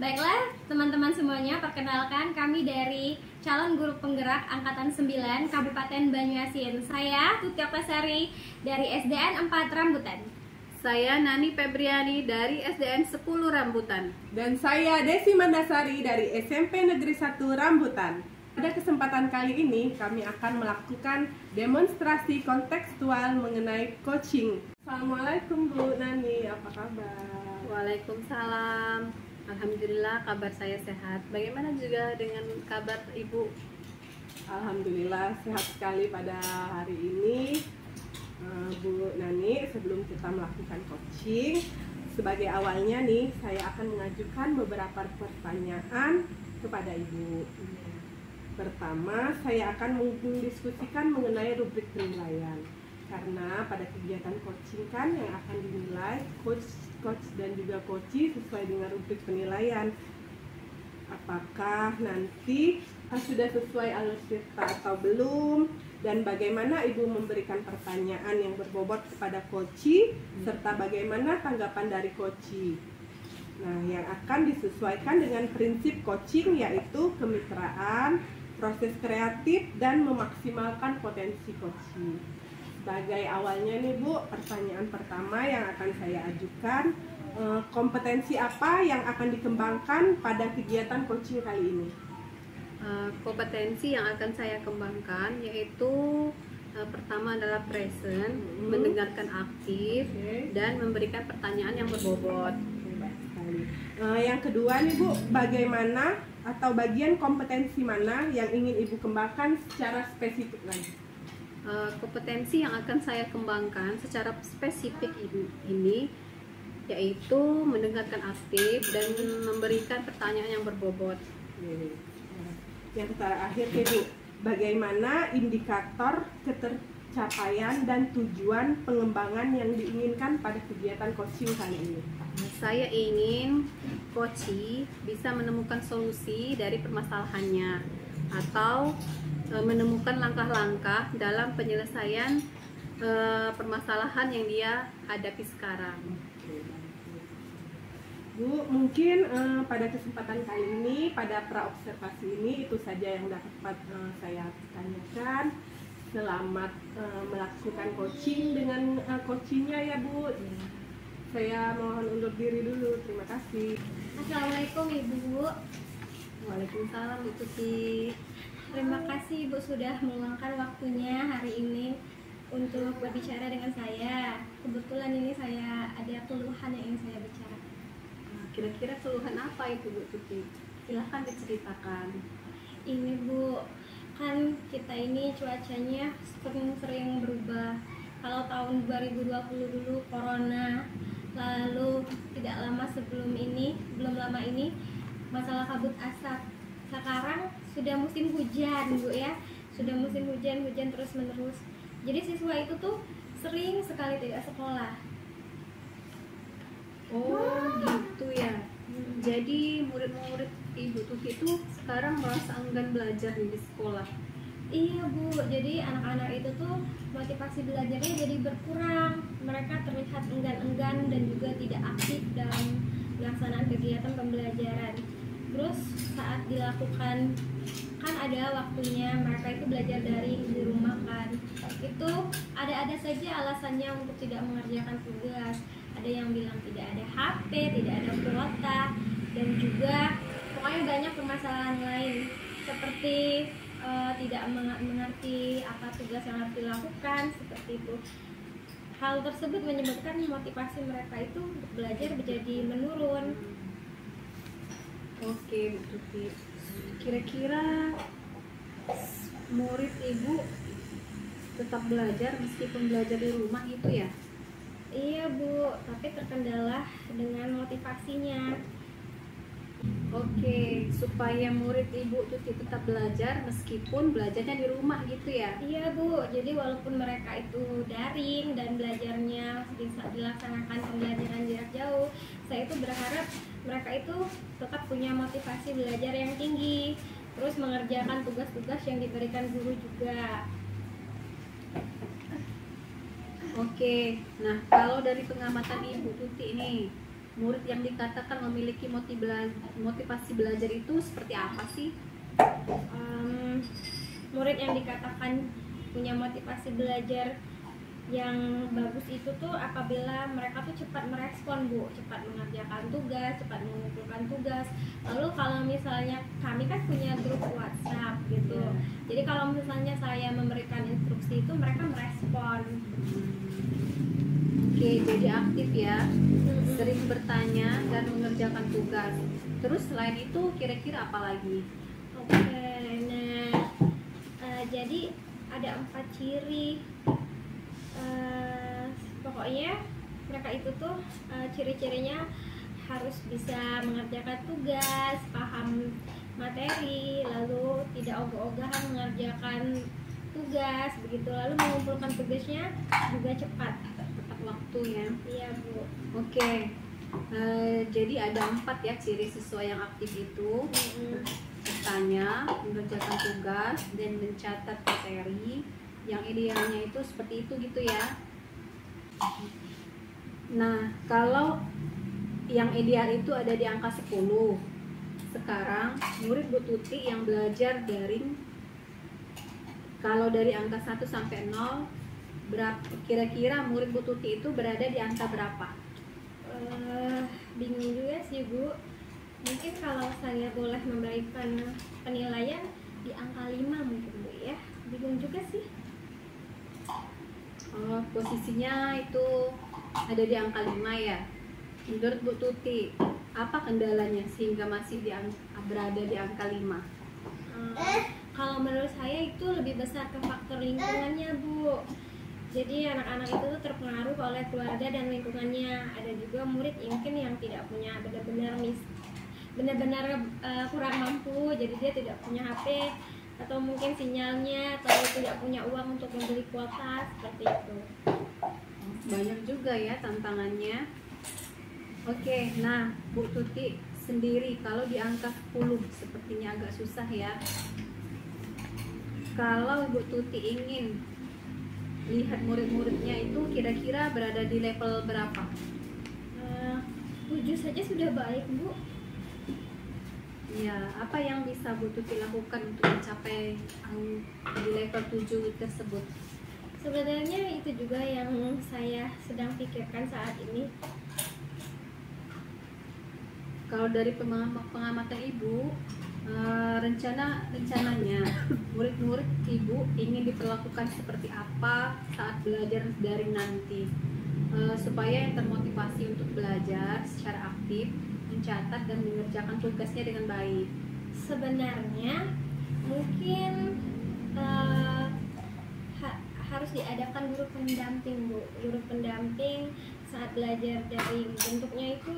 Baiklah teman-teman semuanya, perkenalkan kami dari calon guru penggerak Angkatan 9 Kabupaten Banyuasin. Saya Tuti Oktasari dari SDN 4 Rambutan. Saya Nani Febriani dari SDN 10 Rambutan. Dan saya Desi Mandasari dari SMP Negeri 1 Rambutan. Pada kesempatan kali ini kami akan melakukan demonstrasi kontekstual mengenai coaching. Assalamualaikum Bu Nani, apa kabar? Waalaikumsalam. Alhamdulillah kabar saya sehat. Bagaimana juga dengan kabar Ibu? Alhamdulillah sehat sekali pada hari ini. Bu Nani, sebelum kita melakukan coaching, sebagai awalnya nih saya akan mengajukan beberapa pertanyaan kepada Ibu. Pertama, saya akan mendiskusikan mengenai rubrik penilaian. Karena pada kegiatan coaching kan yang akan dinilai coach dan juga coachee sesuai dengan rubrik penilaian. Apakah nanti sudah sesuai alur cerita atau belum? Dan bagaimana Ibu memberikan pertanyaan yang berbobot kepada coachee serta bagaimana tanggapan dari coachee. Nah, yang akan disesuaikan dengan prinsip coaching yaitu kemitraan, proses kreatif, dan memaksimalkan potensi coachee. Sebagai awalnya nih Bu, pertanyaan pertama yang akan saya ajukan, kompetensi apa yang akan dikembangkan pada kegiatan coaching kali ini? Kompetensi yang akan saya kembangkan yaitu pertama adalah present, mendengarkan aktif, dan memberikan pertanyaan yang berbobot. Baik sekali. Yang kedua nih Bu, bagaimana atau bagian kompetensi mana yang ingin Ibu kembangkan secara spesifik lagi? Kompetensi yang akan saya kembangkan secara spesifik ini yaitu mendengarkan aktif dan memberikan pertanyaan yang berbobot. Yang terakhir nih Bu, bagaimana indikator ketercapaian dan tujuan pengembangan yang diinginkan pada kegiatan coaching kali ini? Saya ingin coachee bisa menemukan solusi dari permasalahannya atau menemukan langkah-langkah dalam penyelesaian permasalahan yang dia hadapi sekarang. Bu, mungkin pada kesempatan kali ini, pada praobservasi ini, itu saja yang dapat saya tanyakan. Selamat melakukan coaching dengan coachingnya ya Bu. Saya mohon undur diri dulu, terima kasih. Assalamualaikum Ibu. Waalaikumsalam Bu Tuti. Terima kasih Ibu sudah meluangkan waktunya hari ini untuk berbicara dengan saya. Kebetulan ini saya ada keluhan yang ingin saya bicarakan. Kira-kira keluhan apa itu Bu Tuti? Silahkan diceritakan. Ini Bu, kan kita ini cuacanya sering berubah. Kalau tahun 2020 dulu corona, lalu tidak lama sebelum ini, belum lama ini masalah kabut asap. Sekarang sudah musim hujan Bu ya, sudah musim hujan terus menerus. Jadi siswa itu tuh sering sekali tidak sekolah. Oh gitu ya. Jadi murid-murid Ibu Tuti itu sekarang merasa enggan belajar di sekolah. Iya Bu, jadi anak-anak itu tuh motivasi belajarnya jadi berkurang. Mereka terlihat enggan-enggan dan juga tidak aktif dalam pelaksanaan kegiatan pembelajaran. Terus saat dilakukan, kan ada waktunya mereka itu belajar dari di rumah kan. Itu ada saja alasannya untuk tidak mengerjakan tugas. Ada yang bilang tidak ada HP, tidak ada kuota, dan juga pokoknya banyak permasalahan lain seperti tidak mengerti apa tugas yang harus dilakukan, seperti itu. Hal tersebut menyebabkan motivasi mereka itu untuk belajar menjadi menurun. Oke Bu Tuti. Kira-kira murid Ibu tetap belajar meskipun belajar di rumah gitu ya? Iya Bu, tapi terkendala dengan motivasinya. Oke, supaya murid Ibu Tuti tetap belajar meskipun belajarnya di rumah gitu ya? Iya Bu, jadi walaupun mereka itu daring dan belajarnya bisa dilaksanakan pembelajaran jarak jauh, saya itu berharap mereka itu tetap punya motivasi belajar yang tinggi, terus mengerjakan tugas-tugas yang diberikan guru juga. Oke, nah kalau dari pengamatan Ibu Tuti nih, murid yang dikatakan memiliki motivasi belajar itu seperti apa sih? Murid yang dikatakan punya motivasi belajar yang bagus itu tuh apabila mereka tuh cepat merespon, Bu, cepat mengerjakan tugas, cepat mengumpulkan tugas. Lalu kalau misalnya kami kan punya grup WhatsApp gitu, jadi kalau misalnya saya memberikan instruksi itu mereka merespon. Oke, jadi aktif ya, sering bertanya dan mengerjakan tugas. Terus selain itu kira-kira apa lagi? Oke, nah jadi ada 4 ciri. Pokoknya mereka itu tuh ciri-cirinya harus bisa mengerjakan tugas, paham materi, lalu tidak ogah-ogahan mengerjakan tugas begitu, lalu mengumpulkan tugasnya juga cepat, Tepat waktu ya. iya Bu. Oke, jadi ada 4 ya ciri siswa yang aktif itu. Bertanya, mengerjakan tugas, dan mencatat materi. Yang idealnya itu seperti itu gitu ya. Nah, kalau yang ideal itu ada di angka 10. Sekarang murid Bu Tuti yang belajar daring, kalau dari angka 1 sampai 0, kira-kira murid Bu Tuti itu berada di angka berapa? Bingung juga sih Bu. Mungkin kalau saya boleh memberikan penilaian di angka 5 mungkin Bu ya. Bingung juga sih. Posisinya itu ada di angka 5 ya. Menurut Bu Tuti, apa kendalanya sehingga masih berada di angka 5? Kalau menurut saya itu lebih besar ke faktor lingkungannya Bu. Jadi anak-anak itu terpengaruh oleh keluarga dan lingkungannya. Ada juga murid mungkin yang tidak punya benar-benar kurang mampu, jadi dia tidak punya HP atau mungkin sinyalnya, atau tidak punya uang untuk membeli kuota, seperti itu. Banyak juga ya tantangannya. Oke, nah Bu Tuti sendiri kalau di angka 10 sepertinya agak susah ya. Kalau Bu Tuti ingin lihat murid-muridnya itu kira-kira berada di level berapa? 7 saja sudah baik Bu. Ya, apa yang bisa Bu Tuti lakukan untuk mencapai di level 7 tersebut? Sebenarnya itu juga yang saya sedang pikirkan saat ini. Kalau dari pengamatan Ibu, rencananya murid-murid Ibu ingin diperlakukan seperti apa saat belajar daring nanti, supaya yang termotivasi untuk belajar secara aktif, mencatat dan mengerjakan tugasnya dengan baik. Sebenarnya mungkin harus diadakan guru pendamping Bu. Guru pendamping saat belajar daring, bentuknya itu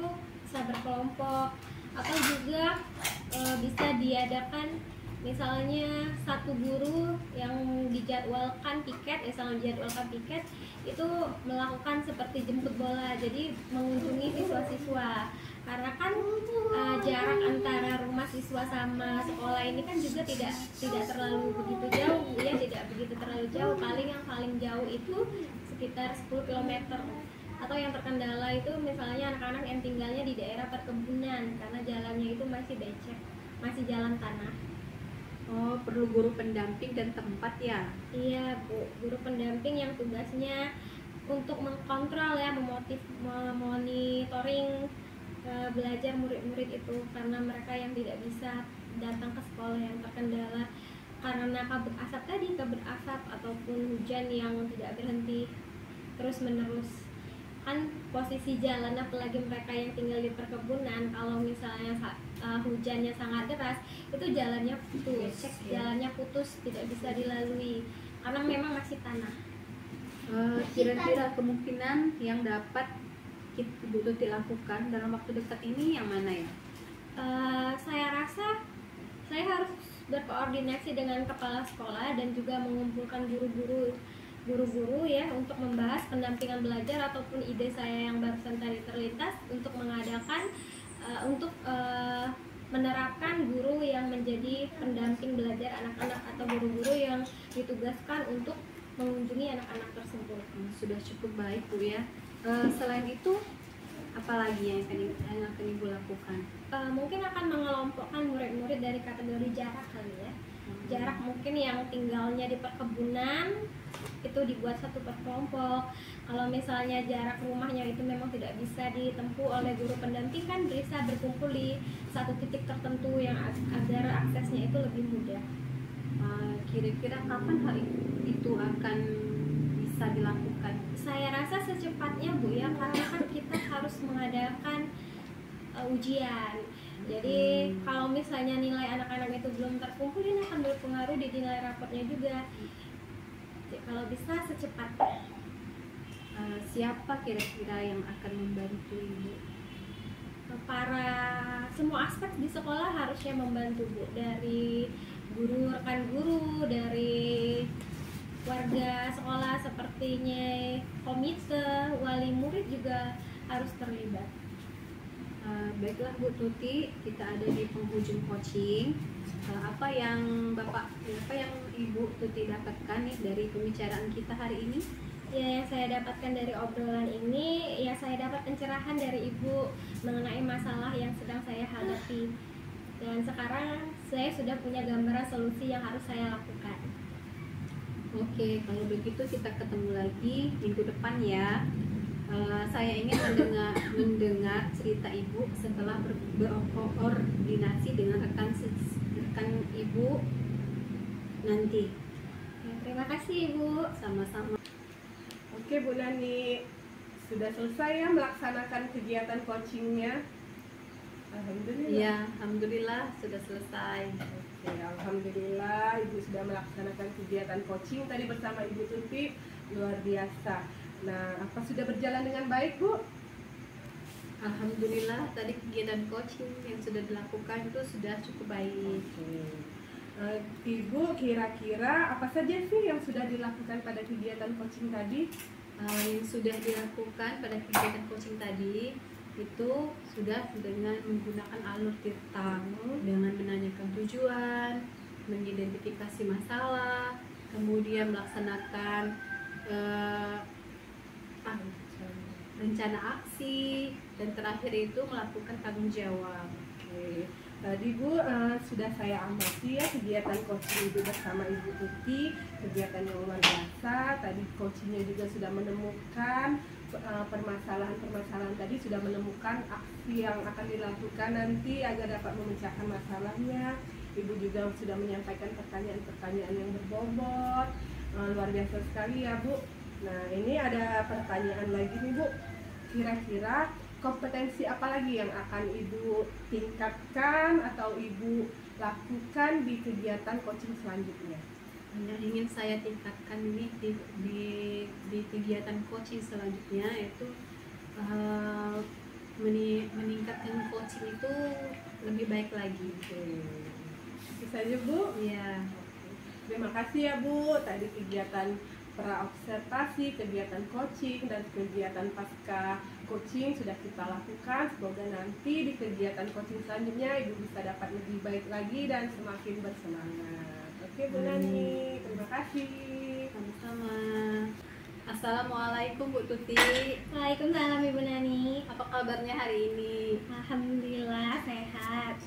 bisa berkelompok atau juga bisa diadakan misalnya satu guru yang dijadwalkan piket, itu melakukan seperti jemput bola, jadi mengunjungi siswa-siswa, karena kan jarak antara rumah siswa sama sekolah ini kan juga tidak terlalu begitu jauh ya, tidak begitu terlalu jauh, paling yang paling jauh itu sekitar 10 km. Atau yang terkendala itu misalnya anak-anak yang tinggalnya di daerah perkebunan karena jalannya itu masih becek, masih jalan tanah. Oh, perlu guru pendamping dan tempat ya? Iya Bu, guru pendamping yang tugasnya untuk mengkontrol ya, memonitoring belajar murid-murid itu, karena mereka yang tidak bisa datang ke sekolah, yang terkendala karena kabut asap ataupun hujan yang tidak berhenti terus menerus. Kan posisi jalan, apalagi mereka yang tinggal di perkebunan, kalau misalnya hujannya sangat deras, itu jalannya putus, tidak bisa dilalui karena memang masih tanah. Kira-kira kemungkinan yang dapat Bu Tuti lakukan dalam waktu dekat ini yang mana ya? Saya rasa saya harus berkoordinasi dengan kepala sekolah dan juga mengumpulkan guru-guru ya untuk membahas pendampingan belajar ataupun ide saya yang barusan tadi terlintas untuk mengadakan menerapkan guru yang menjadi pendamping belajar anak-anak atau guru-guru yang ditugaskan untuk mengunjungi anak-anak tersebut. Sudah cukup baik Bu ya. Selain itu Apalagi yang akan ibu lakukan? Mungkin akan mengelompokkan murid-murid dari kategori jarak kali ya. Jarak mungkin yang tinggalnya di perkebunan itu dibuat satu per kelompok. Kalau misalnya jarak rumahnya itu memang tidak bisa ditempuh oleh guru pendamping, kan bisa berkumpul di satu titik tertentu yang agar aksesnya itu lebih mudah. Kira-kira kapan hal itu akan bisa dilakukan? Saya rasa secepatnya Bu ya, karena kan kita harus mengadakan ujian. Jadi kalau misalnya nilai anak-anak itu belum terkumpul, ini akan berpengaruh di nilai raportnya juga. Kalau bisa secepatnya. Siapa kira-kira yang akan membantu ibu? Semua aspek di sekolah harusnya membantu Bu, dari guru, rekan guru, dari warga sekolah sepertinya komite, wali murid juga harus terlibat. Baiklah Bu Tuti, kita ada di penghujung coaching. Apa yang Ibu Tuti dapatkan nih dari pembicaraan kita hari ini? Ya, yang saya dapatkan dari obrolan ini, ya saya dapat pencerahan dari Ibu mengenai masalah yang sedang saya hadapi. Dan sekarang saya sudah punya gambaran solusi yang harus saya lakukan. Oke, kalau begitu kita ketemu lagi minggu depan ya. Saya ingin mendengar cerita Ibu setelah berkoordinasi dengan rekan Ibu nanti. Ya, terima kasih Ibu. Sama-sama. Oke Bu Nani, sudah selesai ya melaksanakan kegiatan coachingnya? Alhamdulillah. Ya, alhamdulillah sudah selesai. Oke, alhamdulillah Ibu sudah melaksanakan kegiatan coaching tadi bersama Ibu Tuti, luar biasa. Nah, apa sudah berjalan dengan baik Bu? Alhamdulillah tadi kegiatan coaching yang sudah dilakukan itu sudah cukup baik. Ibu kira-kira apa saja sih yang sudah dilakukan pada kegiatan coaching tadi? Yang sudah dilakukan pada kegiatan coaching tadi itu sudah dengan menggunakan alur tirta, dengan menanyakan tujuan, mengidentifikasi masalah, kemudian melaksanakan rencana aksi, dan terakhir itu melakukan tanggung jawab. Oke. Tadi Bu sudah saya amati ya kegiatan coaching Ibu bersama Ibu Tuti, kegiatan yang luar biasa. Tadi coachingnya juga sudah menemukan permasalahan-permasalahan tadi, sudah menemukan aksi yang akan dilakukan nanti agar dapat memecahkan masalahnya. Ibu juga sudah menyampaikan pertanyaan-pertanyaan yang berbobot. Luar biasa sekali ya Bu. Nah, ini ada pertanyaan lagi nih Bu. Kira-kira kompetensi apa lagi yang akan Ibu tingkatkan atau Ibu lakukan di kegiatan coaching selanjutnya? Yang ingin saya tingkatkan ini di kegiatan coaching selanjutnya yaitu meningkatkan coaching itu lebih baik lagi. Itu saja Bu. Iya. Terima kasih ya Bu. Tadi kegiatan praobservasi, kegiatan coaching, dan kegiatan pasca coaching sudah kita lakukan. Semoga nanti di kegiatan coaching selanjutnya Ibu bisa dapat lebih baik lagi dan semakin bersemangat. Oke Bu Nani, terima kasih. Sama-sama. Assalamualaikum Bu Tuti. Waalaikumsalam Ibu Nani. Apa kabarnya hari ini? Alhamdulillah sehat.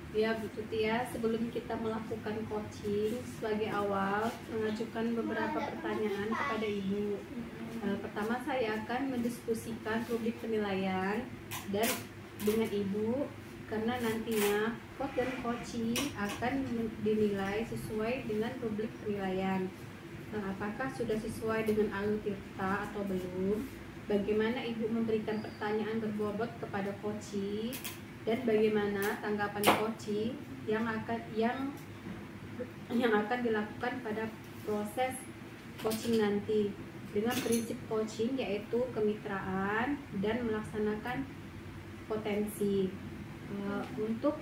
Ya Bu Tuti ya, sebelum kita melakukan coaching, sebagai awal mengajukan beberapa pertanyaan kepada Ibu. Pertama saya akan mendiskusikan rubrik penilaian dan dengan Ibu, karena nantinya coach dan coaching akan dinilai sesuai dengan rubrik penilaian. Apakah sudah sesuai dengan alur tirta atau belum? Bagaimana Ibu memberikan pertanyaan berbobot kepada coaching? Dan bagaimana tanggapan coaching yang akan dilakukan pada proses coaching nanti, dengan prinsip coaching yaitu kemitraan dan melaksanakan potensi. Untuk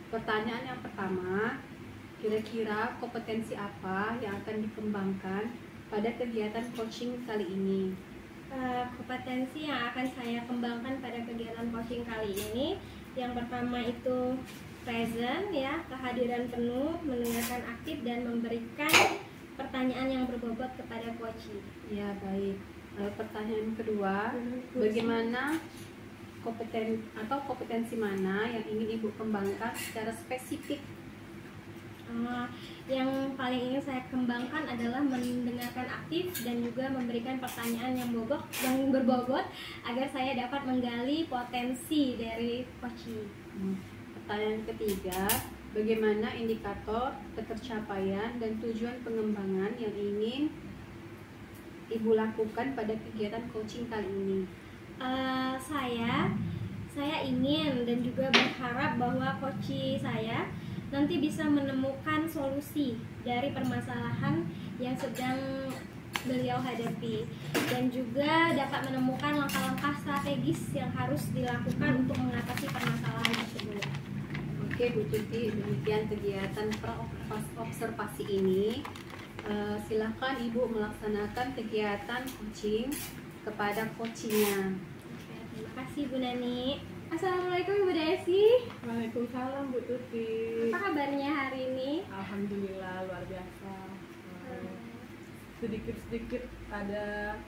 pertanyaan yang pertama, kira-kira kompetensi apa yang akan dikembangkan pada kegiatan coaching kali ini? Kompetensi yang akan saya kembangkan pada kegiatan coaching kali ini, yang pertama itu present ya, kehadiran penuh, mendengarkan aktif, dan memberikan pertanyaan yang berbobot kepada coaching. Ya baik. Pertanyaan kedua, bagaimana kompetensi mana yang ingin Ibu kembangkan secara spesifik? Yang paling ingin saya kembangkan adalah mendengarkan aktif dan juga memberikan pertanyaan yang berbobot agar saya dapat menggali potensi dari coaching. Pertanyaan ketiga, bagaimana indikator ketercapaian dan tujuan pengembangan yang ingin Ibu lakukan pada kegiatan coaching kali ini? Saya ingin dan juga berharap bahwa coach saya nanti bisa menemukan solusi dari permasalahan yang sedang beliau hadapi dan juga dapat menemukan langkah-langkah strategis yang harus dilakukan untuk mengatasi permasalahan tersebut. Oke Bu Tuti, demikian kegiatan observasi ini. Silahkan Ibu melaksanakan kegiatan coaching kepada coachingnya. Terima kasih Bu Nani. Assalamualaikum Ibu Desi. Waalaikumsalam Bu Tuti. Apa kabarnya hari ini? Alhamdulillah luar biasa. Sedikit-sedikit ada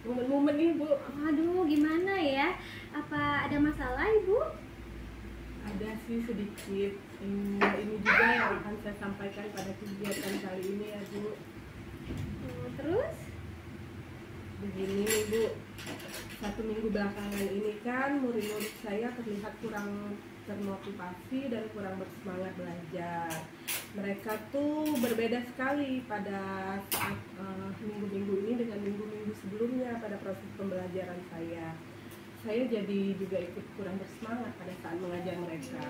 momen-momen nih Bu. Aduh, gimana ya? Apa ada masalah Ibu? Ada sih sedikit. Ini juga yang akan saya sampaikan pada kegiatan kali ini ya Bu. Terus? Begini nih Bu, 1 minggu belakangan ini kan murid-murid saya terlihat kurang termotivasi dan kurang bersemangat belajar. Mereka tuh berbeda sekali pada saat minggu-minggu ini dengan minggu-minggu sebelumnya pada proses pembelajaran saya. Saya jadi juga ikut kurang bersemangat pada saat mengajar mereka.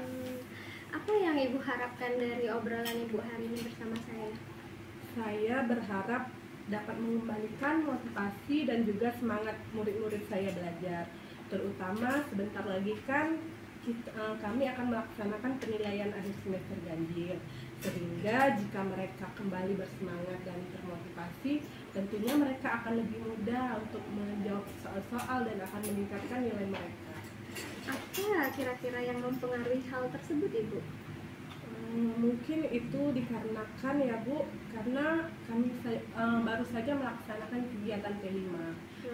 Apa yang Ibu harapkan dari obrolan Ibu hari ini bersama saya? Saya berharap dapat mengembalikan motivasi dan juga semangat murid-murid saya belajar. Terutama sebentar lagi kan kami akan melaksanakan penilaian akhir semester ganjil. Sehingga jika mereka kembali bersemangat dan termotivasi, tentunya mereka akan lebih mudah untuk menjawab soal-soal dan akan meningkatkan nilai mereka. Apa kira-kira yang mempengaruhi hal tersebut Ibu? Mungkin itu dikarenakan ya Bu, karena kami baru saja melaksanakan kegiatan P5.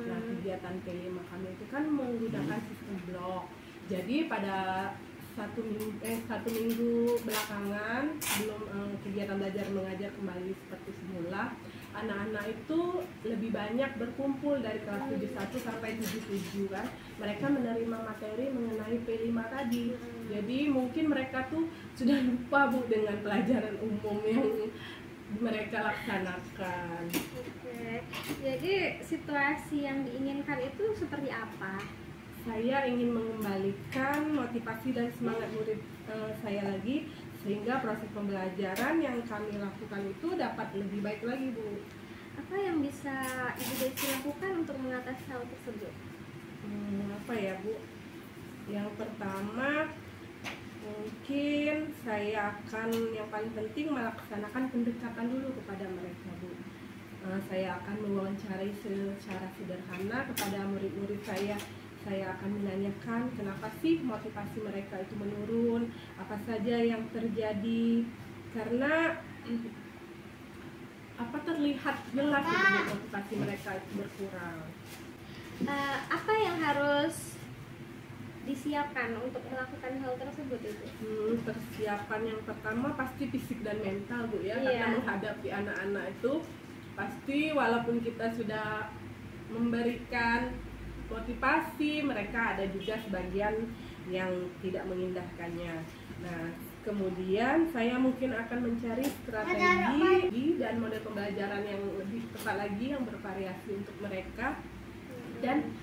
Nah, kegiatan P5 kami itu kan menggunakan sistem blok. Jadi pada satu minggu belakangan sebelum kegiatan belajar mengajar kembali seperti semula, anak-anak itu lebih banyak berkumpul dari kelas 71 sampai 77 kan. Mereka menerima materi mengenai P5 tadi. Jadi mungkin mereka tuh sudah lupa Bu dengan pelajaran umum yang mereka laksanakan. Oke. Jadi situasi yang diinginkan itu seperti apa? Saya ingin mengembalikan motivasi dan semangat murid saya lagi, sehingga proses pembelajaran yang kami lakukan itu dapat lebih baik lagi Bu. Apa yang bisa Ibu Desi lakukan untuk mengatasi hal tersebut? Apa ya Bu? Yang pertama mungkin saya akan yang paling penting melaksanakan pendekatan dulu kepada mereka Bu. Saya akan mewawancarai secara sederhana kepada murid-murid saya. Saya akan menanyakan kenapa sih motivasi mereka itu menurun, apa saja yang terjadi, karena terlihat jelas motivasi mereka itu berkurang. Apa yang harus disiapkan untuk melakukan hal tersebut itu? Persiapan yang pertama pasti fisik dan mental Bu ya, karena menghadapi anak-anak itu pasti walaupun kita sudah memberikan motivasi, mereka ada juga sebagian yang tidak mengindahkannya. Nah, kemudian saya mungkin akan mencari strategi dan model pembelajaran yang lebih tepat lagi, yang bervariasi untuk mereka, dan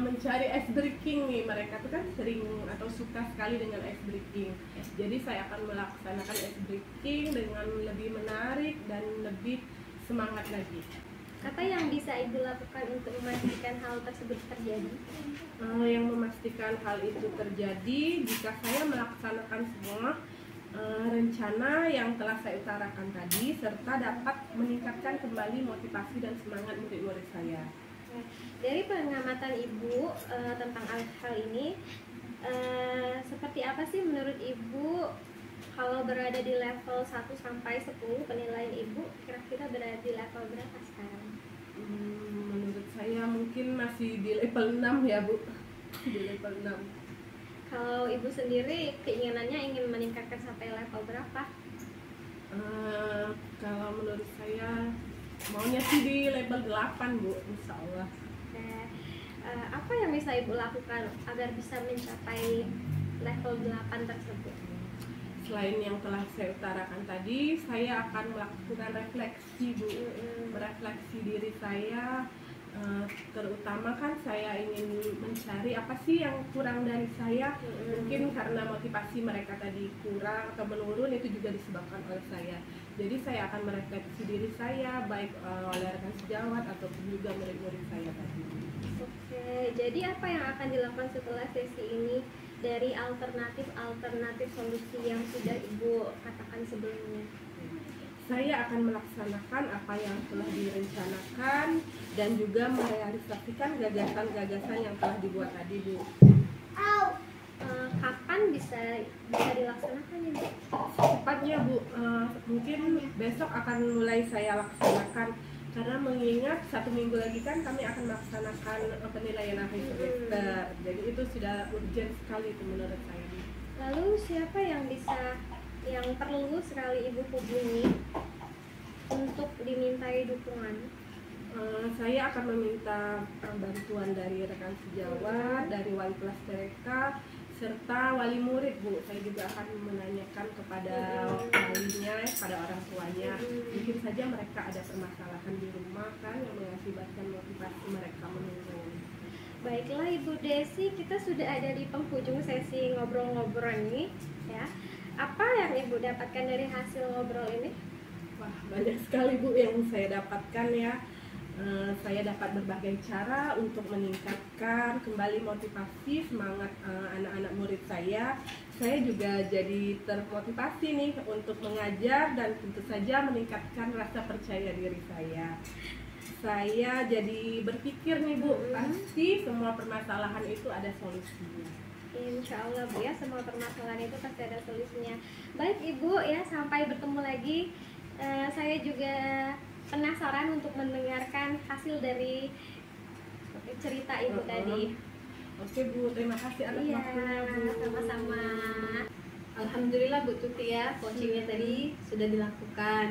mencari ice breaking nih. Mereka tuh kan sering atau suka sekali dengan ice breaking. Jadi saya akan melaksanakan ice breaking dengan lebih menarik dan lebih semangat lagi. Apa yang bisa Ibu lakukan untuk memastikan hal tersebut terjadi? Yang memastikan hal itu terjadi jika saya melaksanakan semua rencana yang telah saya utarakan tadi, serta dapat meningkatkan kembali motivasi dan semangat murid-murid saya. Dari pengamatan Ibu tentang hal ini, seperti apa sih menurut Ibu kalau berada di level 1 sampai 10 penilaian Ibu kira-kira berada di level berapa sekarang? Menurut saya mungkin masih di level 6 ya Bu. di level 6. Kalau Ibu sendiri keinginannya ingin meningkatkan sampai level berapa? Kalau menurut saya maunya sih di level 8 Bu, insya Allah. Oke. Apa yang bisa Ibu lakukan agar bisa mencapai level 8 tersebut? Selain yang telah saya utarakan tadi, saya akan melakukan refleksi Bu, merefleksi diri saya, terutama kan saya ingin mencari apa sih yang kurang dari saya. Mungkin karena motivasi mereka tadi kurang atau menurun, itu juga disebabkan oleh saya. Jadi saya akan merefleksi diri saya, baik oleh rekan sejawat ataupun juga murid-murid saya tadi. Oke, jadi apa yang akan dilakukan setelah sesi ini dari alternatif solusi yang sudah Ibu katakan sebelumnya? Saya akan melaksanakan apa yang telah direncanakan dan juga merealisasikan gagasan-gagasan yang telah dibuat tadi Bu. Kapan bisa dilaksanakan ini? Cepatnya Bu, mungkin besok akan mulai saya laksanakan, karena mengingat 1 minggu lagi kan kami akan melaksanakan penilaian akhir semester. Jadi itu sudah urgent sekali itu menurut saya. Lalu siapa yang perlu sekali Ibu hubungi untuk dimintai dukungan? Saya akan meminta bantuan dari rekan sejawat, dari wali kelas mereka, serta wali murid Bu. Saya juga akan menanyakan kepada walinya, pada orang tuanya. Mungkin saja mereka ada permasalahan di rumah kan yang mengakibatkan motivasi mereka menurun. Baiklah Ibu Desi, kita sudah ada di penghujung sesi ngobrol-ngobrol ini ya. Apa yang Ibu dapatkan dari hasil ngobrol ini? Wah, banyak sekali Bu yang saya dapatkan ya. Saya dapat berbagai cara untuk meningkatkan kembali motivasi semangat anak-anak murid saya. Saya juga jadi termotivasi nih untuk mengajar dan tentu saja meningkatkan rasa percaya diri saya. Saya jadi berpikir nih Bu, pasti semua permasalahan itu ada solusinya. Insya Allah Bu ya, semua permasalahan itu pasti ada solusinya. Baik Ibu ya, sampai bertemu lagi. Saya juga penasaran untuk mendengarkan hasil dari cerita Ibu tadi. Oke Bu, terima kasih atas waktunya Bu. Sama-sama. Alhamdulillah Bu Tuti ya, coachingnya tadi sudah dilakukan.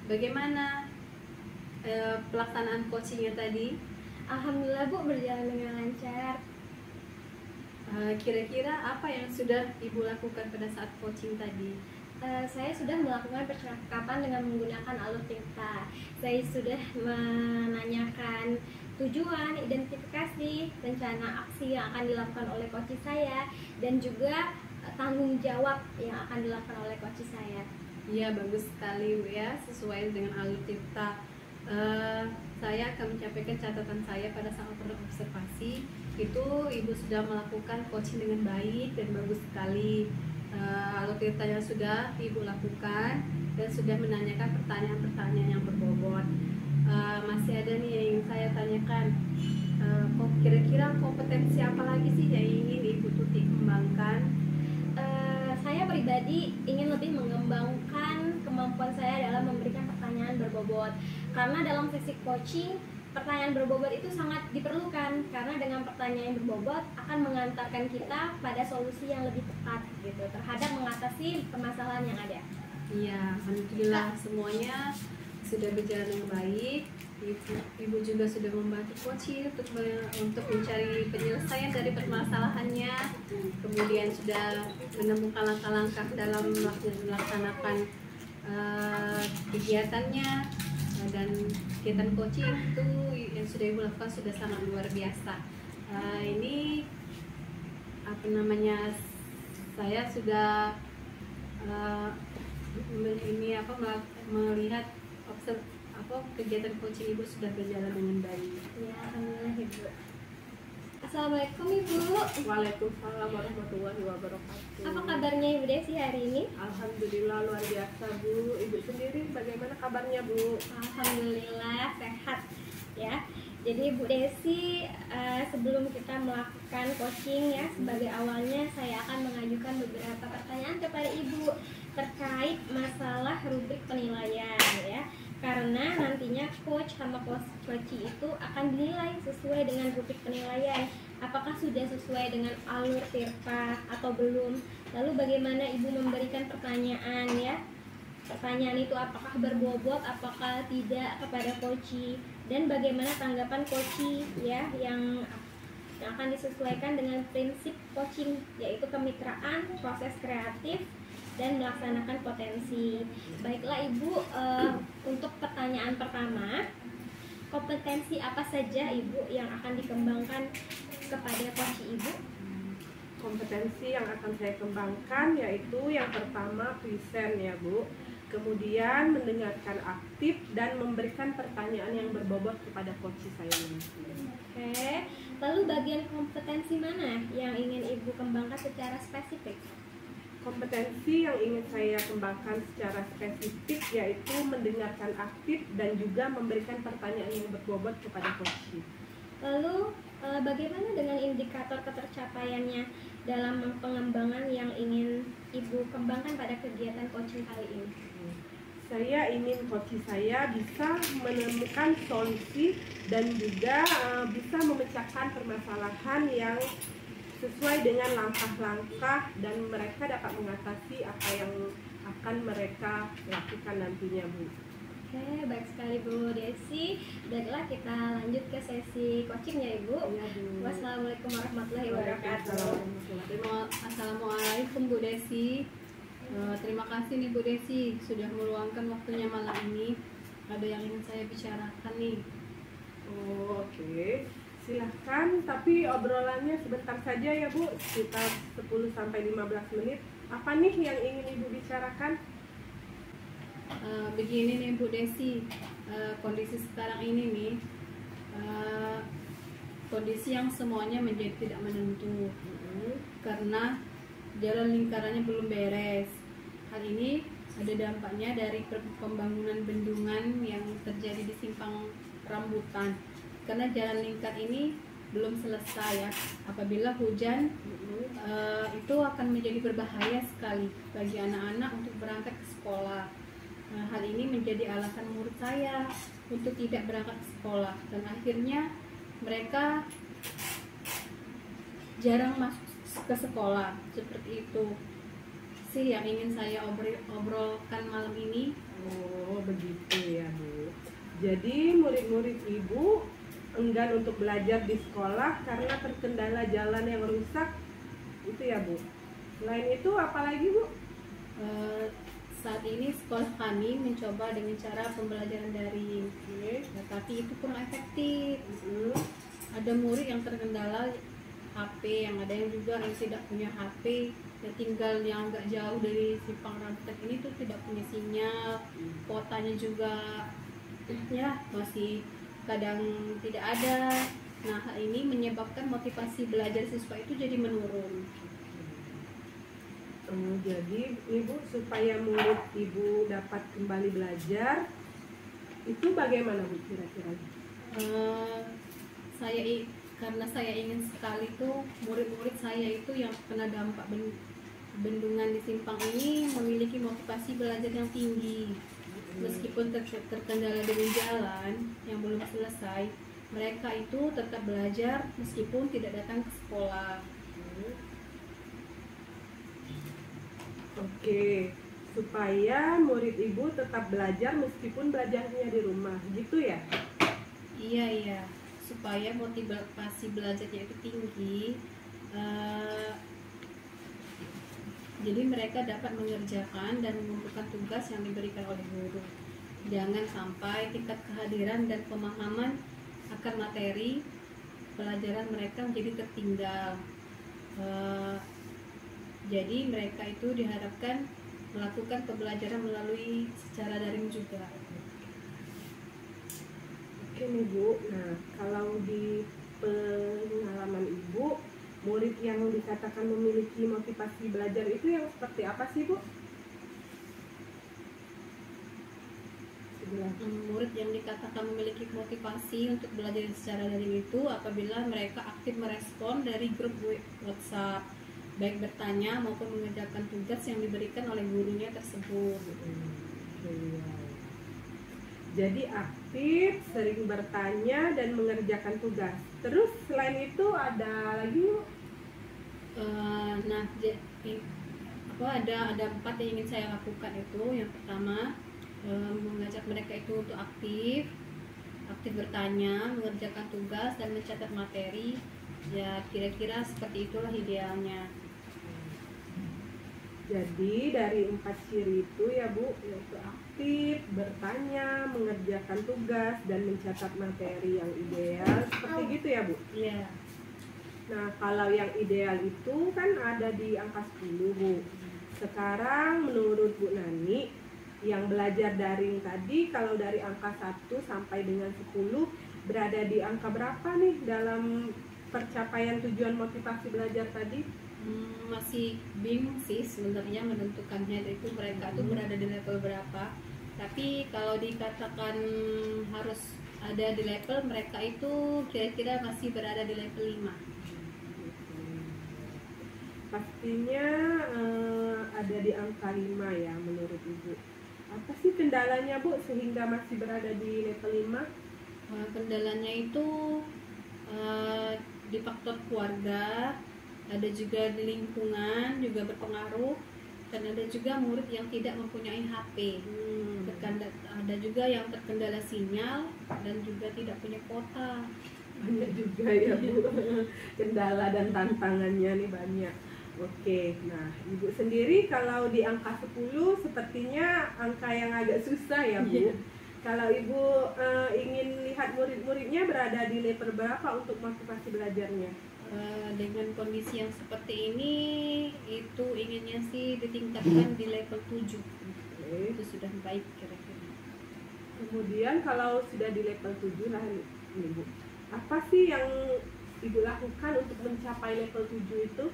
Bagaimana pelaksanaan coachingnya tadi? Alhamdulillah Bu, berjalan dengan lancar. Kira-kira apa yang sudah Ibu lakukan pada saat coaching tadi? Saya sudah melakukan percakapan dengan menggunakan alur tingkah. Saya sudah menanyakan tujuan, identifikasi, rencana aksi yang akan dilakukan oleh coach saya, dan juga tanggung jawab yang akan dilakukan oleh coach saya. Iya, bagus sekali Bu ya, sesuai dengan alur tingkah. Saya akan menyampaikan catatan saya pada saat berobservasi. Itu Ibu sudah melakukan coaching dengan baik dan bagus sekali. Alur tingkah yang sudah Ibu lakukan dan sudah menanyakan pertanyaan-pertanyaan yang berbobot. Masih ada nih yang ingin saya tanyakan. Kira-kira kompetensi apa lagi sih yang ingin Ibu Tuti kembangkan? Saya pribadi ingin lebih mengembangkan kemampuan saya dalam memberikan pertanyaan berbobot, karena dalam sesi coaching pertanyaan berbobot itu sangat diperlukan, karena dengan pertanyaan yang berbobot akan mengantarkan kita pada solusi yang lebih tepat gitu terhadap mengatasi permasalahan yang ada. Iya, alhamdulillah semuanya sudah berjalan dengan baik. Ibu juga sudah membantu coaching untuk mencari penyelesaian dari permasalahannya. Kemudian sudah menemukan langkah-langkah dalam melaksanakan kegiatannya, dan kegiatan coaching itu yang sudah Ibu lakukan sudah sangat luar biasa. Ini apa namanya, saya sudah melihat kegiatan coaching Ibu sudah berjalan dengan baik. Ya, alhamdulillah Ibu. Assalamualaikum Ibu. Waalaikumsalam warahmatullahi wabarakatuh. Apa kabarnya Ibu Desi hari ini? Alhamdulillah luar biasa Bu. Ibu sendiri bagaimana kabarnya Bu? Alhamdulillah sehat ya. Jadi Bu Desi, sebelum kita melakukan coaching ya, sebagai awalnya saya akan mengajukan beberapa pertanyaan kepada Ibu terkait masalah rubrik penilaian ya. Karena nantinya coach sama coach itu akan dinilai sesuai dengan rubrik penilaian. sudah sesuai dengan alur tirta atau belum? Lalu bagaimana ibu memberikan pertanyaan ya? Pertanyaan itu apakah berbobot, apakah tidak kepada koci, dan bagaimana tanggapan koci ya yang akan disesuaikan dengan prinsip coaching, yaitu kemitraan, proses kreatif, dan melaksanakan potensi. Baiklah Ibu, untuk pertanyaan pertama, kompetensi apa saja Ibu yang akan dikembangkan kepada coach Ibu? Kompetensi yang akan saya kembangkan yaitu yang pertama present ya Bu, kemudian mendengarkan aktif dan memberikan pertanyaan yang berbobot kepada coach saya nanti. Oke, lalu bagian kompetensi mana yang ingin Ibu kembangkan secara spesifik? Kompetensi yang ingin saya kembangkan secara spesifik yaitu mendengarkan aktif dan juga memberikan pertanyaan yang berbobot kepada coach. Lalu bagaimana dengan indikator ketercapaiannya dalam pengembangan yang ingin Ibu kembangkan pada kegiatan coaching kali ini? Saya ingin coach saya bisa menemukan solusi dan juga bisa memecahkan permasalahan yang sesuai dengan langkah-langkah dan mereka dapat mengatasi apa yang akan mereka lakukan nantinya Bu. Oke, baik sekali Bu Desi. Baiklah kita lanjut ke sesi coaching ya Ibu. Ya, Bu. Wassalamualaikum warahmatullahi wabarakatuh. Assalamualaikum Bu Desi. Terima kasih nih Bu Desi sudah meluangkan waktunya malam ini. Ada yang ingin saya bicarakan nih. Oh, oke. Silahkan, tapi obrolannya sebentar saja ya Bu, sekitar 10-15 menit. Apa nih yang ingin Ibu bicarakan? Begini nih Bu Desi, kondisi sekarang ini nih, kondisi yang semuanya menjadi tidak menentu karena jalan lingkarannya belum beres. Hal ini ada dampaknya dari pembangunan bendungan yang terjadi di simpang rambutan. Karena jalan lingkar ini belum selesai ya. Apabila hujan itu akan menjadi berbahaya sekali bagi anak-anak untuk berangkat ke sekolah. Hal ini menjadi alasan murid saya untuk tidak berangkat ke sekolah dan akhirnya mereka jarang masuk ke sekolah. Seperti itu sih yang ingin saya obrolkan malam ini. Oh, begitu ya Bu. Jadi murid-murid Ibu enggan untuk belajar di sekolah karena terkendala jalan yang rusak, itu ya Bu. Selain itu apalagi Bu? Saat ini sekolah kami mencoba dengan cara pembelajaran daring, tapi itu kurang efektif. Ada murid yang terkendala HP, yang ada yang juga yang tidak punya HP, yang tinggal yang agak jauh dari simpang rambutan ini tuh tidak punya sinyal, kuotanya juga ya masih kadang tidak ada. Nah, hal ini menyebabkan motivasi belajar siswa itu jadi menurun. Jadi Ibu supaya murid Ibu dapat kembali belajar itu bagaimana Bu kira-kira? Karena saya ingin sekali tuh murid-murid saya itu yang kena dampak bendungan di simpang ini memiliki motivasi belajar yang tinggi. Meskipun terkendala dengan jalan yang belum selesai, mereka itu tetap belajar meskipun tidak datang ke sekolah. Oke, supaya murid Ibu tetap belajar meskipun belajarnya di rumah, gitu ya? Iya, supaya motivasi belajarnya itu tinggi. Jadi mereka dapat mengerjakan dan mengumpulkan tugas yang diberikan oleh guru. Jangan sampai tingkat kehadiran dan pemahaman akan materi pelajaran mereka menjadi tertinggal. Jadi mereka itu diharapkan melakukan pembelajaran melalui secara daring juga. Oke nih Bu, nah kalau di pengalaman Ibu, murid yang dikatakan memiliki motivasi belajar itu yang seperti apa sih Bu? Murid yang dikatakan memiliki motivasi untuk belajar secara daring itu apabila mereka aktif merespon dari grup WhatsApp, baik bertanya maupun mengerjakan tugas yang diberikan oleh gurunya tersebut. Jadi aktif, sering bertanya dan mengerjakan tugas. Terus selain itu ada lagi Bu? Nah, ada 4 yang ingin saya lakukan itu. Yang pertama, mengajak mereka itu untuk aktif bertanya, mengerjakan tugas dan mencatat materi. Ya, kira-kira seperti itulah idealnya. Jadi dari 4 ciri itu ya Bu, yaitu aktif, bertanya, mengerjakan tugas, dan mencatat materi yang ideal. Seperti gitu ya Bu? Iya. Nah, kalau yang ideal itu kan ada di angka 10 Bu. Sekarang menurut Bu Nani, yang belajar daring tadi kalau dari angka 1 sampai dengan 10 berada di angka berapa nih dalam pencapaian tujuan motivasi belajar tadi? Masih bingung sih sebenarnya menentukannya, itu mereka tuh berada di level berapa. Tapi kalau dikatakan harus ada di level mereka itu kira-kira masih berada di level 5. Pastinya ada di angka 5 ya menurut Ibu. Apa sih kendalanya Bu sehingga masih berada di level 5? Kendalanya itu di faktor keluarga, ada juga di lingkungan juga berpengaruh, dan ada juga murid yang tidak mempunyai HP. Ada juga yang terkendala sinyal dan juga tidak punya kuota. Banyak juga ya Bu. Kendala dan tantangannya nih banyak. Oke, nah Ibu sendiri kalau di angka 10 sepertinya angka yang agak susah ya Bu. Kalau Ibu ingin lihat murid-muridnya berada di level berapa untuk motivasi belajarnya? Dengan kondisi yang seperti ini, itu inginnya sih ditingkatkan di level 7. Itu sudah baik kira-kira. Kemudian kalau sudah di level 7 lah Ibu, apa sih yang Ibu lakukan untuk mencapai level 7 itu?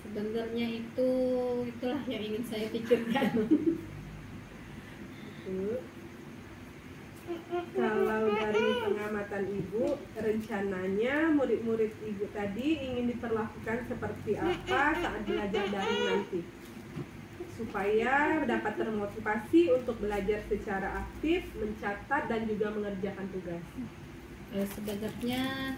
Sebenarnya itulah yang ingin saya pikirkan. Kalau dari pengamatan Ibu, rencananya murid-murid Ibu tadi ingin diperlakukan seperti apa saat belajar daring nanti? Supaya dapat termotivasi untuk belajar secara aktif, mencatat, dan juga mengerjakan tugas. Sebenarnya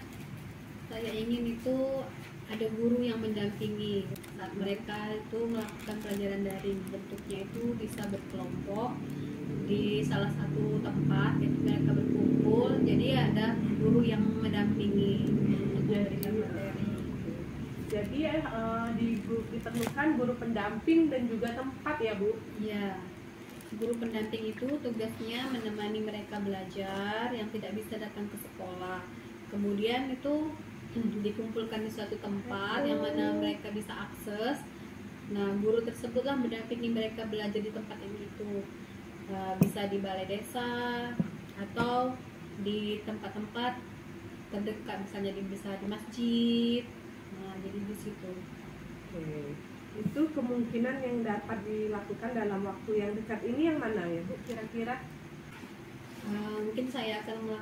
saya ingin itu ada guru yang mendampingi saat mereka itu melakukan pelajaran daring. Bentuknya itu bisa berkelompok di salah satu tempat, yaitu mereka berkumpul, jadi ada guru yang mendampingi untuk memberikan materi. Jadi diperlukan guru pendamping dan juga tempat ya Bu? Iya, guru pendamping itu tugasnya menemani mereka belajar yang tidak bisa datang ke sekolah. Kemudian itu dikumpulkan di suatu tempat yang mana mereka bisa akses. Nah, guru tersebutlah mendampingi mereka belajar di tempat yang itu. Bisa di balai desa atau di tempat-tempat terdekat, misalnya bisa di masjid. Nah, jadi di situ. Itu kemungkinan yang dapat dilakukan dalam waktu yang dekat ini yang mana ya Bu kira-kira? Mungkin saya akan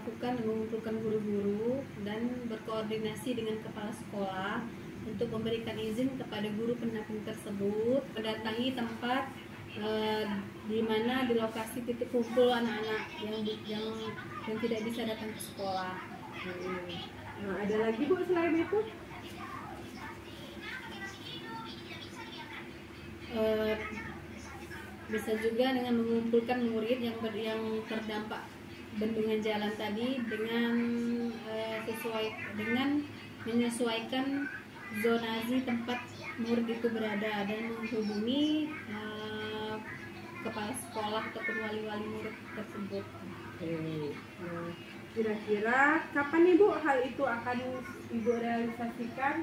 mengumpulkan guru-guru dan berkoordinasi dengan kepala sekolah untuk memberikan izin kepada guru pendamping tersebut mendatangi tempat di mana di lokasi titik kumpul anak-anak yang tidak bisa datang ke sekolah. Nah, ada lagi Bu selain itu? Bisa juga dengan mengumpulkan murid yang terdampak bendungan jalan tadi dengan menyesuaikan zonasi tempat murid itu berada dan menghubungi kepala sekolah ataupun wali-wali murid tersebut. Nah, kira-kira kapan nih Bu hal itu akan Ibu realisasikan?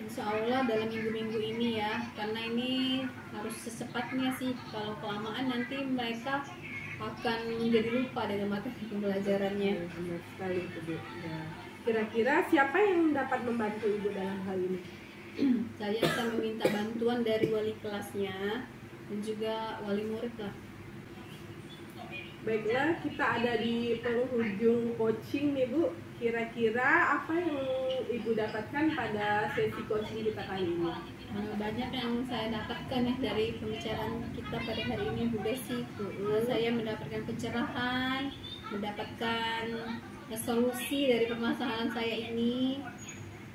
Insya Allah dalam minggu-minggu ini ya, karena ini harus secepatnya sih. Kalau kelamaan nanti mereka akan menjadi lupa dengan materi pembelajarannya. Benar sekali itu Bu. Nah, kira-kira siapa yang dapat membantu Ibu dalam hal ini? Saya akan meminta bantuan dari wali kelasnya dan juga wali murid lah. Baiklah, kita ada di penghujung coaching nih Bu. Kira-kira apa yang Ibu dapatkan pada sesi coaching kita kali ini? Banyak yang saya dapatkan ya dari pembicaraan kita pada hari ini Bu Desi. Saya mendapatkan pencerahan, mendapatkan solusi dari permasalahan saya ini,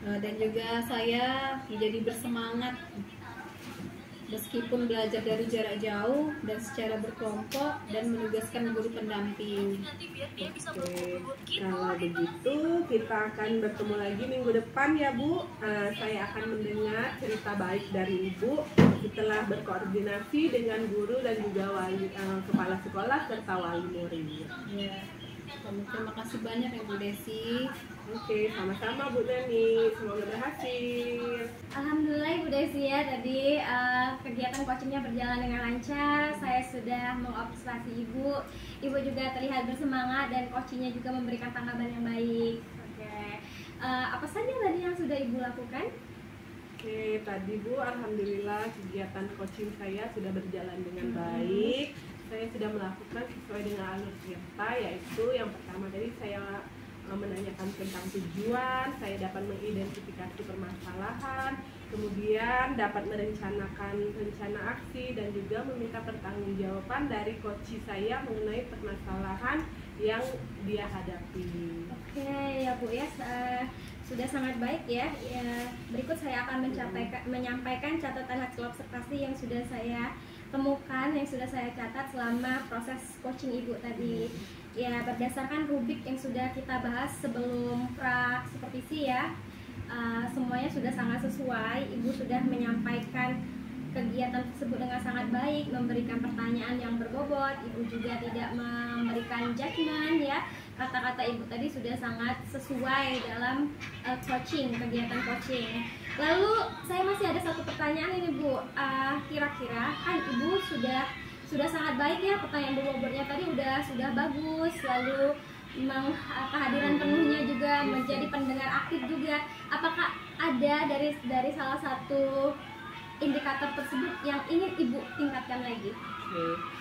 dan juga saya menjadi bersemangat meskipun belajar dari jarak jauh dan secara berkelompok dan menugaskan guru pendamping. Oke, kalau begitu kita akan bertemu lagi minggu depan ya Bu. Saya akan mendengar cerita baik dari Ibu setelah berkoordinasi dengan guru dan juga wali, kepala sekolah serta wali murid. Ya, terima kasih banyak ya Bu Desi. Oke, sama-sama Bu Nani. Semoga berhasil. Alhamdulillah Ibu Desi ya, tadi kegiatan coachingnya berjalan dengan lancar. Saya sudah mengobservasi Ibu. Ibu juga terlihat bersemangat dan coachingnya juga memberikan tanggapan yang baik. Oke, apa saja tadi yang sudah Ibu lakukan? Oke, tadi Bu, alhamdulillah kegiatan coaching saya sudah berjalan dengan baik. Saya sudah melakukan sesuai dengan alur cerita, yaitu yang pertama tadi saya menanyakan tentang tujuan, saya dapat mengidentifikasi permasalahan, kemudian dapat merencanakan rencana aksi dan juga meminta pertanggungjawaban dari coach saya mengenai permasalahan yang dia hadapi. Oke ya Bu ya, sudah sangat baik ya. Berikut saya akan menyampaikan catatan hasil observasi yang sudah saya temukan, yang sudah saya catat selama proses coaching Ibu tadi. Ya, berdasarkan rubrik yang sudah kita bahas sebelum pra supervisi ya, semuanya sudah sangat sesuai. Ibu sudah menyampaikan kegiatan tersebut dengan sangat baik, memberikan pertanyaan yang berbobot. Ibu juga tidak memberikan judgement ya. Kata-kata Ibu tadi sudah sangat sesuai dalam coaching, kegiatan coaching. Lalu saya masih ada satu pertanyaan ini Bu. Kira-kira kan Ibu sudah sangat baik ya, pertanyaan berbobotnya tadi sudah bagus, lalu memang kehadiran penuhnya juga menjadi pendengar aktif juga. Apakah ada dari salah satu indikator tersebut yang ingin Ibu tingkatkan lagi? Oke.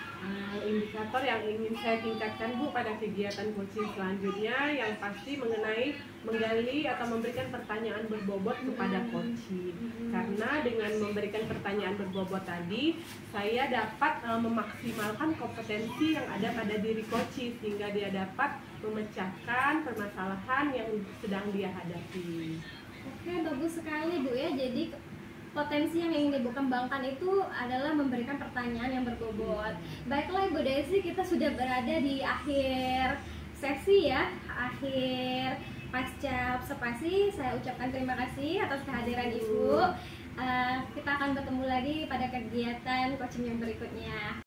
Indikator yang ingin saya tingkatkan Bu pada kegiatan coaching selanjutnya yang pasti mengenai menggali atau memberikan pertanyaan berbobot kepada coaching. Karena dengan memberikan pertanyaan berbobot tadi, saya dapat memaksimalkan kompetensi yang ada pada diri coaching sehingga dia dapat memecahkan permasalahan yang sedang dia hadapi. Oke, bagus sekali Bu ya. Jadi potensi yang ingin Ibu kembangkan itu adalah memberikan pertanyaan yang berbobot. Baiklah Ibu Desi, kita sudah berada di akhir sesi ya, akhir pasca observasi. Saya ucapkan terima kasih atas kehadiran Ibu. Kita akan bertemu lagi pada kegiatan coaching yang berikutnya.